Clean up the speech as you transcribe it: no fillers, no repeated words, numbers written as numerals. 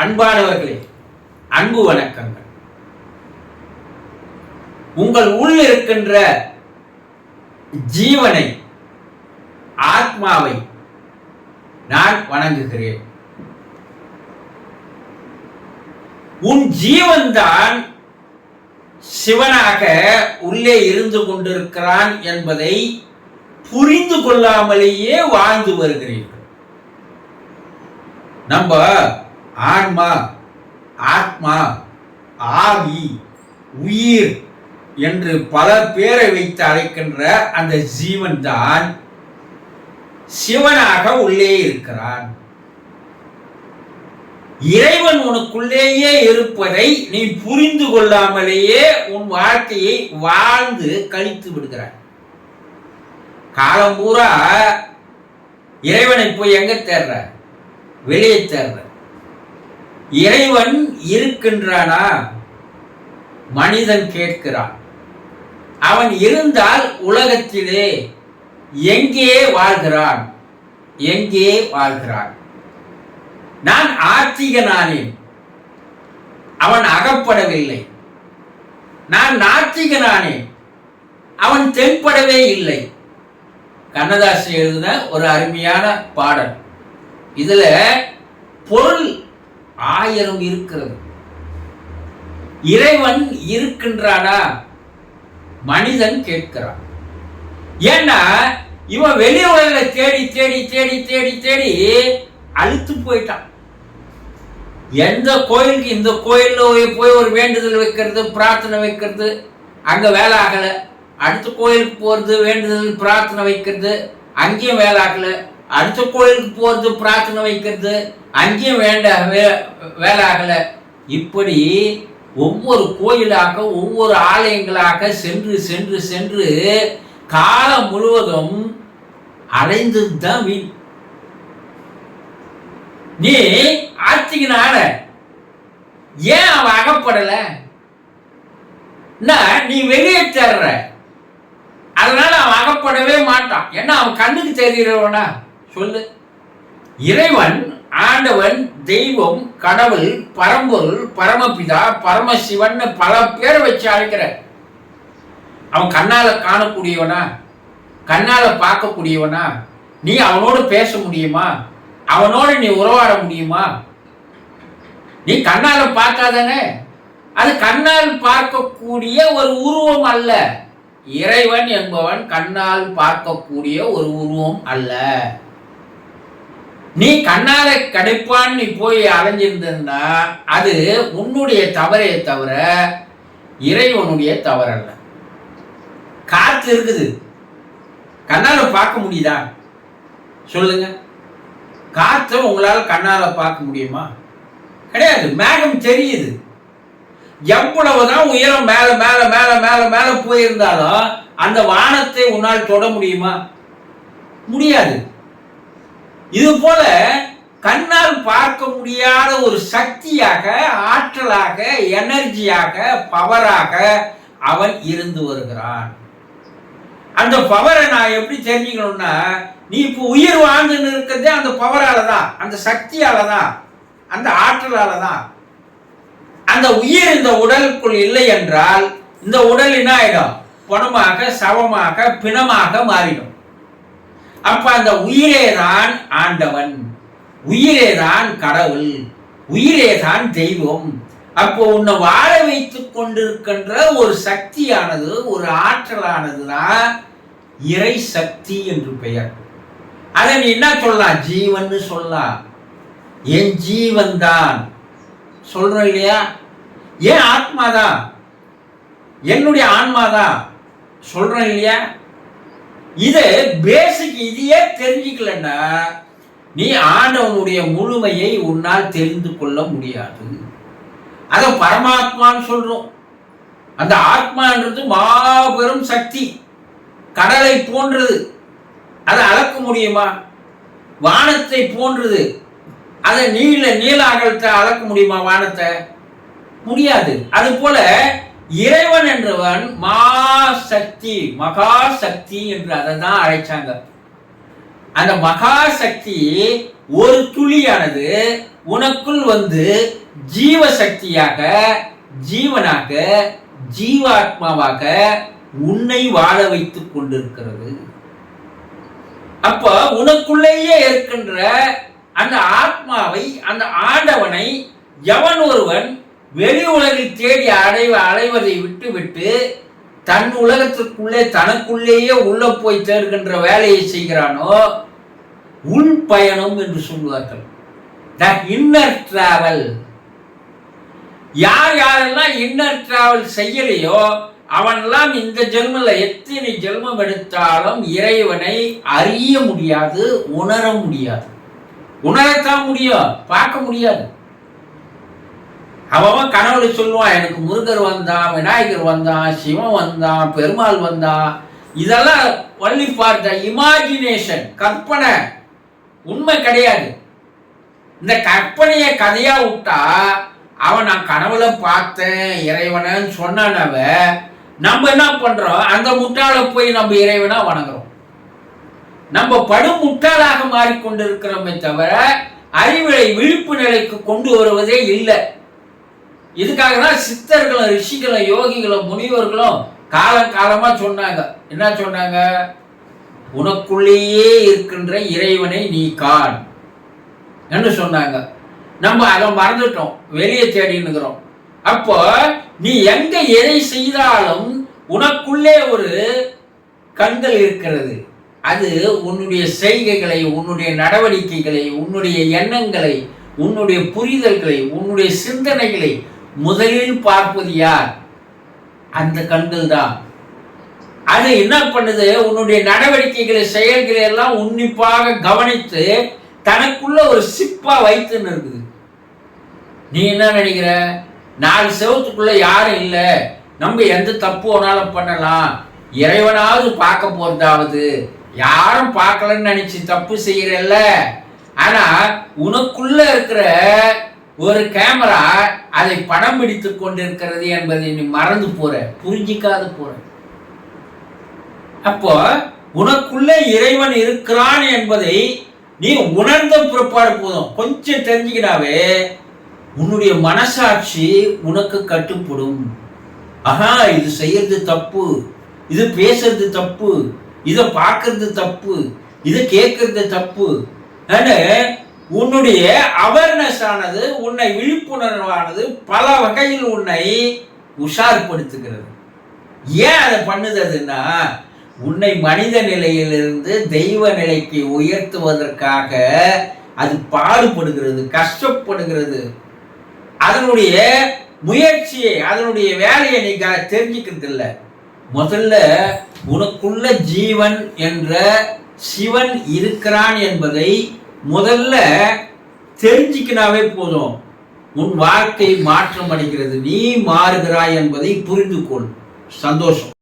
அன்பானவர்களே, அன்பு வணக்கங்கள். உங்கள் உள் இருக்கின்ற ஜீவனை, ஆத்மாவை நான் வணங்குகிறேன். உன் ஜீவன்தான் சிவனாக உள்ளே இருந்து கொண்டிருக்கிறான் என்பதை புரிந்து கொள்ளாமலேயே வாழ்ந்து வருகிறீர்கள். நம்ம ஆன்மா, ஆத்மா, ஆவி, உயிர் என்று பல பேரை வைத்து அழைக்கின்ற அந்த ஜீவன் தான் சிவனாக உள்ளே இருக்கிறான். இறைவன் உனக்குள்ளேயே இருப்பதை நீ புரிந்து கொள்ளாமலேயே உன் வாழ்க்கையை வாழ்ந்து கழித்து விடுகிறாய். காலம் பூரா இறைவனை போய் எங்க தேடுற? வெளியே தேடுற. இறைவன் இருக்கின்றானா? மனிதன் கேட்கிறான். அவன் இருந்தால் உலகத்திலே எங்கே வாழ்கிறான்? எங்கே வாழ்கிறான்? நான் ஆத்திகனானேன், அவன் அகப்படவில்லை. நான் நாத்திகனானேன், அவன் தென்படவே இல்லை. கண்ணதாசன் எழுதின ஒரு அருமையான பாடல். இதுல பொருள் 1000 இருக்கிறது. இறைவன் இருக்கின்றானா? மனிதன் கேட்கிறான். ஏன்னா இவன் வெளி உலகில தேடி தேடி தேடி தேடி தேடி அழுத்து போயிட்டான். எந்த கோயிலுக்கு, இந்த கோயில்ல போய் ஒரு வேண்டுதல் வைக்கிறது, பிரார்த்தனை வைக்கிறது, அங்க வேலை ஆகல. அடுத்த கோயிலுக்கு போறது, வேண்டுதல் பிரார்த்தனை வைக்கிறது, அங்கேயும் வேலை ஆகல. அடுத்த கோயிலுக்கு போறது, பிரார்த்தனை வைக்கிறது, அங்கேயும் வேலை ஆகல. இப்படி ஒவ்வொரு கோயிலாக, ஒவ்வொரு ஆலயங்களாக சென்று சென்று சென்று காலம் முழுவதும் அடைந்ததுதான் வீண். நீ ஆட்சிக்கினால ஏன் அவன் அகப்படல? நீ வெளியே தேடுற, அதனால அவன் அகப்படவே மாட்டான். ஏன்னா அவன் கண்ணுக்கு தெரிகிறவனா? சொல்லு. இறைவன், ஆண்டவன், தெய்வம், கடவுள், பரம்பொருள், பரமபிதா, பரமசிவன் பல பேரை வச்சு அழைக்கிற. அவன் கண்ணால காணக்கூடியவனா? கண்ணால பார்க்கக்கூடியவனா? நீ அவனோடு பேச முடியுமா? அவனோடு நீ உறவாட முடியுமா? நீ கண்ணால பார்க்காதானே? அது கண்ணால் பார்க்கக்கூடிய ஒரு உருவம் அல்ல. இறைவன் என்பவன் கண்ணால் பார்க்கக்கூடிய ஒரு உருவம் அல்ல. நீ கண்ணால கிடைப்பான்னு நீ போய் அலைஞ்சிருந்தா அது உன்னுடைய தவறே தவிர இறைவனுடைய தவறல்ல. காற்று இருக்குது, கண்ணால பார்க்க முடியுதா? சொல்லுங்க. காற்றை உங்களால கண்ணால பார்க்க முடியுமா? கிடையாது. மேகம் தெரியுது. எவ்வளவுதான் உயரம் மேல மேல மேல மேல மேல போயிருந்தாலும் அந்த வானத்தை உன்னால் தொட முடியுமா? முடியாது. இது போல கண்ணால் பார்க்க முடியாத ஒரு சக்தியாக, ஆற்றலாக, எனர்ஜியாக, பவராக அவன் இருந்து வருகிறான். அந்த பவரை நான் எப்படி தெரிஞ்சுக்கணும்னா, நீ இப்போ உயிர் வாழ்ந்துன்னு இருக்கிறதே அந்த பவரால தான், அந்த சக்தியால தான், அந்த ஆற்றலால தான். அந்த உயிர் இந்த உடலுக்குள் இல்லை என்றால் இந்த உடல் என்ன ஆயிடும்? பணமாக, சவமாக, பிணமாக மாறிடும். அப்ப அந்த உயிரே தான் ஆண்டவன், உயிரே தான் கடவுள், உயிரே தான் தெய்வம். அப்போ உன்னை வாழ வைத்துக் கொண்டிருக்கின்ற ஒரு சக்தியானது, ஒரு ஆற்றலானது தான் இறை சக்தி என்று பெயர். அதை நீ என்ன சொல்லலாம்? ஜீவன் சொல்லலாம். என் ஜீவன் தான் சொல்றோம் இல்லையா? ஏன் ஆத்மாதான், என்னுடைய ஆன்மாதான் சொல்றோம் இல்லையா? இது பேசிக். இதையே தெரிஞ்சுக்கலன்னா நீ ஆண்டவனுடைய முழுமையை உன்னால் தெரிந்து கொள்ள முடியாது. அத பரமாத்மான்னு சொல்றோம். அந்த ஆத்மான்றது மாபெரும் சக்தி, கடலை போன்றது. அதை அளக்க முடியுமா? வானத்தை போன்றது. அதை நீல அகலத்தை அளக்க முடியுமா? வானத்தை முடியாது. அது போல இறைவன் என்றவன் மாசக்தி, மகா சக்தி என்று அதை தான் அழைச்சாங்க. அந்த மகா சக்தி ஒரு துளியானது உனக்குள் வந்து ஜீவசக்தியாக, ஜீவனாக, ஜீவாத்மாவாக உன்னை வாழ வைத்துக் கொண்டிருக்கிறது. அப்ப உனக்குள்ளேயே இருக்கின்ற அந்த ஆத்மாவை, அந்த ஆண்டவனை எவன் ஒருவன் வெளி உலகில் தேடி அலைவதை விட்டு தன் உலகத்திற்குள்ளே தனக்குள்ளேயே உள்ள போய் தேடுகின்ற வேலையை செய்கிறானோ, உள் பயணம் என்று சொல்வார்கள். Inner travel. யாரெல்லாம் இன்னர் டிராவல் செய்யலையோ அவனெல்லாம் இந்த ஜென்மல எத்தனை ஜென்மம் எடுத்தாலும் இறைவனை அறிய முடியாது, உணர முடியாது. உணரத்தான் முடியும், பார்க்க முடியாது. அவன் கனவுல சொல்லுவான், எனக்கு முருகர் வந்தான், விநாயகர் வந்தான், சிவன் வந்தான், பெருமாள் வந்தான். இதெல்லாம் ஒன்லி ஃபார் த இமேஜினேஷன், கற்பனை, உண்மை கிடையாது. இந்த கற்பனையை கதையா விட்டா அவன் நான் கனவுல பார்த்தேன் இறைவனன்னு சொன்னானவ, நம்ம என்ன பண்றோம், அந்த முட்டாளை போய் நம்ம இறைவனா வணங்குறோம். நம்ம படும் முட்டாளாக மாறிக்கொண்டிருக்கிறோமே தவிர அறிவுரை விழிப்பு நிலைக்கு கொண்டு வருவதே இல்லை. இதுக்காக தான் சித்தர்களும் ரிஷிகளும் யோகிகளும் முனிவர்களும் காலமா சொன்னாங்க. என்ன சொன்னாங்க? உனக்குள்ளேயே இருக்கின்ற இறைவனை நீ காண் என்று சொன்னாங்க. நம்ம அதை மறந்துட்டோம், வெளியே தேடினுக்கிறோம். அப்போ நீ எங்க எதை செய்தாலும் உனக்குள்ளே ஒரு கண்கள் இருக்கிறது. அது உன்னுடைய செய்கைகளை, உன்னுடைய நடவடிக்கைகளை, உன்னுடைய எண்ணங்களை, உன்னுடைய புரிதல்களை, உன்னுடைய சிந்தனைகளை முதலில் பார்ப்பது யார்? அந்த கண்கள் தான். அது என்ன பண்ணுது? உன்னுடைய நடவடிக்கைகளை, செயல்களை எல்லாம் உன்னிப்பாக கவனித்து தனக்குள்ள ஒரு சிப்பா வைத்துன்னு இருக்குது. நீ என்ன நினைக்கிற? 4 செவத்துக்குள்ள யாரும் இல்லை, நம்ம எந்த தப்பு வேணாலும் பண்ணலாம், இறைவனாவது பார்க்க போறதாவது, யாரும் பார்க்கலன்னு நினைச்சு தப்பு செய்யறல்ல. ஆனா உனக்குள்ள இருக்கிற ஒரு கேமரா அதை படம் பிடித்து கொண்டிருக்கிறது என்பதை நீ மறந்து போற, புரிஞ்சிக்காது போற. அப்போ உனக்குள்ள இறைவன் இருக்கிறான் என்பதை நீ உணர்ந்த பிற்பாடு போதும். கொஞ்சம் தெரிஞ்சுக்கினாவே உன்னுடைய மனசாட்சி உனக்கு கட்டுப்படும். ஆஹா, இது செய்யறது தப்பு, இது பேசுறது தப்பு, இதை பார்க்கறது தப்பு, இதை கேட்கறது தப்பு. உன்னுடைய அவேர்னஸ் ஆனது, உன்னை விழிப்புணர்வானது பல வகையில் உன்னை உஷார்படுத்துகிறது. ஏன் அதை பண்ணுதுன்னா, உன்னை மனித நிலையிலிருந்து தெய்வ நிலைக்கு உயர்த்துவதற்காக அது பாடுபடுகிறது, கஷ்டப்படுகிறது. அதனுடைய முயற்சியை, அதனுடைய வேலையை நீ தெரிஞ்சுக்கிறது இல்லை. முதல்ல உனக்குள்ள ஜீவன் என்ற சிவன் இருக்கிறான் என்பதை முதல்ல தெரிஞ்சுக்கினாவே போதும். உன் வாழ்க்கை மாற்றம் அடைகிறது, நீ மாறுகிறாய் என்பதை புரிந்து கொள். சந்தோஷம்.